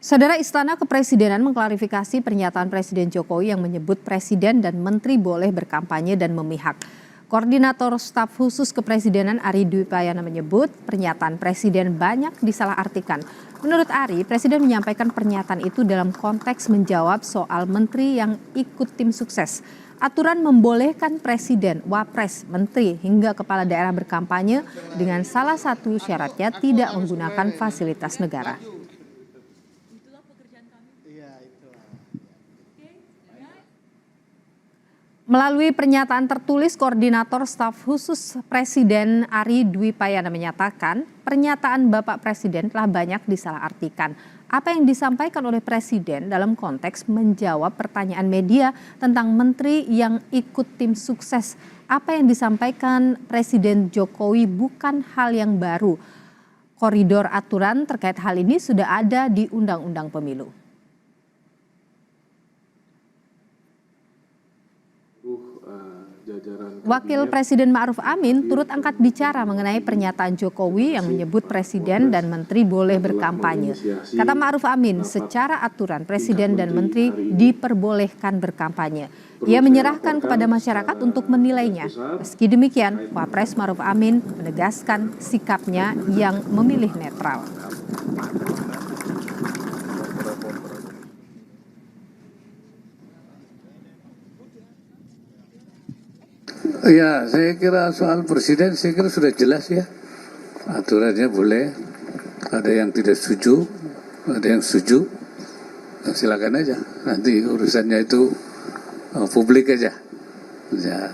Saudara, Istana Kepresidenan mengklarifikasi pernyataan Presiden Jokowi yang menyebut presiden dan menteri boleh berkampanye dan memihak. Koordinator Staf Khusus Kepresidenan Ari Dwi Payana menyebut pernyataan presiden banyak disalahartikan. Menurut Ari, presiden menyampaikan pernyataan itu dalam konteks menjawab soal menteri yang ikut tim sukses. Aturan membolehkan presiden, wapres, menteri hingga kepala daerah berkampanye dengan salah satu syaratnya tidak menggunakan fasilitas negara. Melalui pernyataan tertulis, Koordinator Staf Khusus Presiden Ari Dwi Payana menyatakan pernyataan Bapak Presiden telah banyak disalahartikan. Apa yang disampaikan oleh Presiden dalam konteks menjawab pertanyaan media tentang menteri yang ikut tim sukses. Apa yang disampaikan Presiden Jokowi bukan hal yang baru. Koridor aturan terkait hal ini sudah ada di Undang-Undang Pemilu. Wakil Presiden Ma'ruf Amin turut angkat bicara mengenai pernyataan Jokowi yang menyebut presiden dan menteri boleh berkampanye. Kata Ma'ruf Amin, secara aturan presiden dan menteri diperbolehkan berkampanye. Ia menyerahkan kepada masyarakat untuk menilainya. Meski demikian, Wapres Ma'ruf Amin menegaskan sikapnya yang memilih netral. Ya, saya kira soal presiden saya kira sudah jelas ya. Aturannya boleh, ada yang tidak setuju, ada yang setuju. Nah, silakan aja. Nanti urusannya itu publik aja. Ya,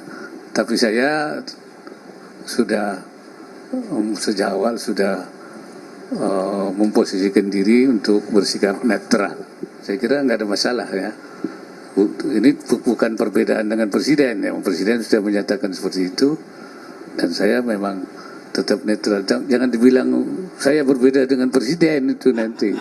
tapi saya sudah sejak awal sudah memposisikan diri untuk bersikap netral. Saya kira nggak ada masalah ya. Ini bukan perbedaan dengan presiden ya. Presiden sudah menyatakan seperti itu dan saya memang tetap netral. Jangan dibilang saya berbeda dengan presiden itu nanti.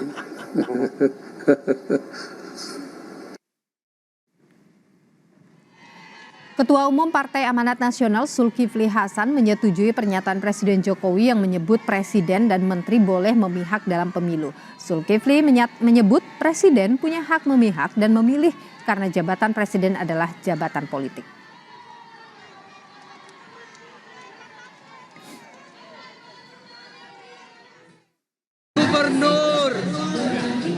Ketua Umum Partai Amanat Nasional Zulkifli Hasan menyetujui pernyataan Presiden Jokowi yang menyebut presiden dan menteri boleh memihak dalam pemilu. Zulkifli menyebut presiden punya hak memihak dan memilih karena jabatan presiden adalah jabatan politik. Gubernur,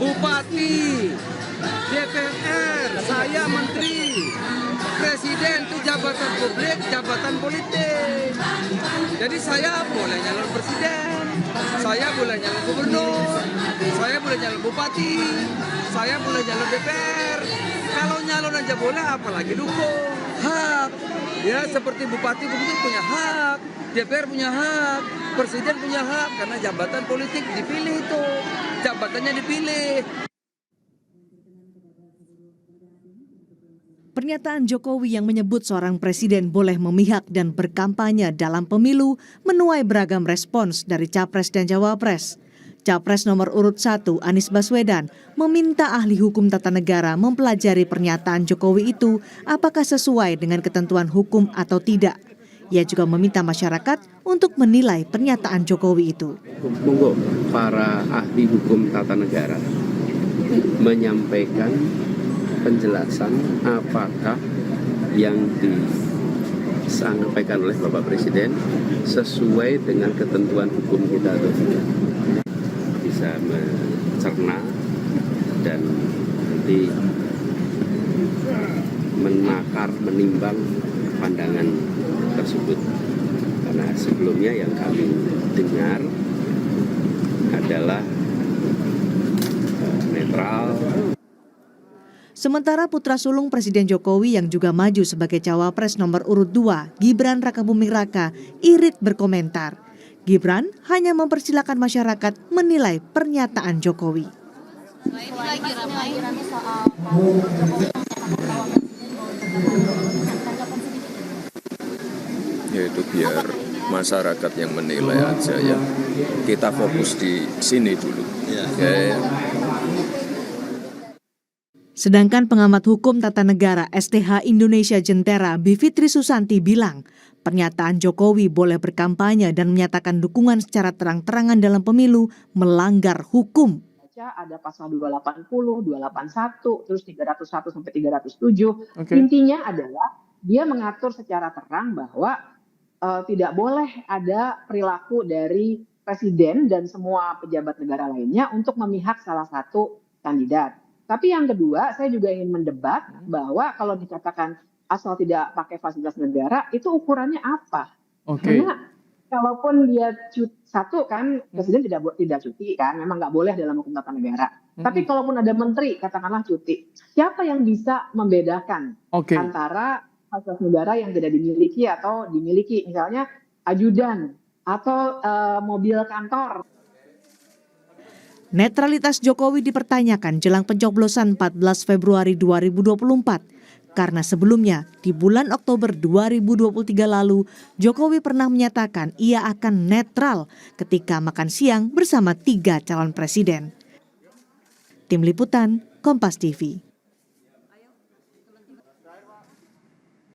bupati, DPR, saya menteri. Presiden itu jabatan publik, jabatan politik. Jadi saya boleh nyalon presiden, saya boleh nyalon gubernur, saya boleh nyalon bupati, saya boleh nyalon DPR. Kalau nyalon aja boleh, apalagi dukung. Hak, ya seperti bupati gubernur punya hak, DPR punya hak, presiden punya hak, karena jabatan politik dipilih itu, jabatannya dipilih. Pernyataan Jokowi yang menyebut seorang presiden boleh memihak dan berkampanye dalam pemilu menuai beragam respons dari Capres dan Cawapres. Capres nomor urut 1 Anies Baswedan meminta ahli hukum tata negara mempelajari pernyataan Jokowi itu apakah sesuai dengan ketentuan hukum atau tidak. Ia juga meminta masyarakat untuk menilai pernyataan Jokowi itu. Monggo para ahli hukum tata negara menyampaikan penjelasan apakah yang disampaikan oleh Bapak Presiden sesuai dengan ketentuan hukum kita atau tidak. Bisa mencerna dan nanti menakar, menimbang pandangan tersebut. Karena sebelumnya yang kami dengar adalah netral. Sementara putra sulung Presiden Jokowi yang juga maju sebagai cawapres nomor urut 2, Gibran Rakabuming Raka, irit berkomentar. Gibran hanya mempersilahkan masyarakat menilai pernyataan Jokowi. Ya itu biar masyarakat yang menilai aja ya. Kita fokus di sini dulu. Ya. Sedangkan pengamat hukum tata negara STH Indonesia Jentera Bivitri Susanti bilang, pernyataan Jokowi boleh berkampanye dan menyatakan dukungan secara terang-terangan dalam pemilu melanggar hukum. baca ada pasal 280, 281, terus 301 sampai 307. Oke. Intinya adalah dia mengatur secara terang bahwa tidak boleh ada perilaku dari presiden dan semua pejabat negara lainnya untuk memihak salah satu kandidat. Tapi yang kedua, saya juga ingin mendebat bahwa kalau dikatakan asal tidak pakai fasilitas negara, itu ukurannya apa? Oke. Karena kalaupun dia satu kan presiden tidak cuti kan, memang nggak boleh dalam hukum tata negara. Tapi kalaupun ada menteri katakanlah cuti, siapa yang bisa membedakan Oke. antara fasilitas negara yang tidak dimiliki atau dimiliki, misalnya ajudan atau mobil kantor. Netralitas Jokowi dipertanyakan jelang pencoblosan 14 Februari 2024. Karena sebelumnya, di bulan Oktober 2023 lalu, Jokowi pernah menyatakan ia akan netral ketika makan siang bersama 3 calon presiden. Tim Liputan, Kompas TV.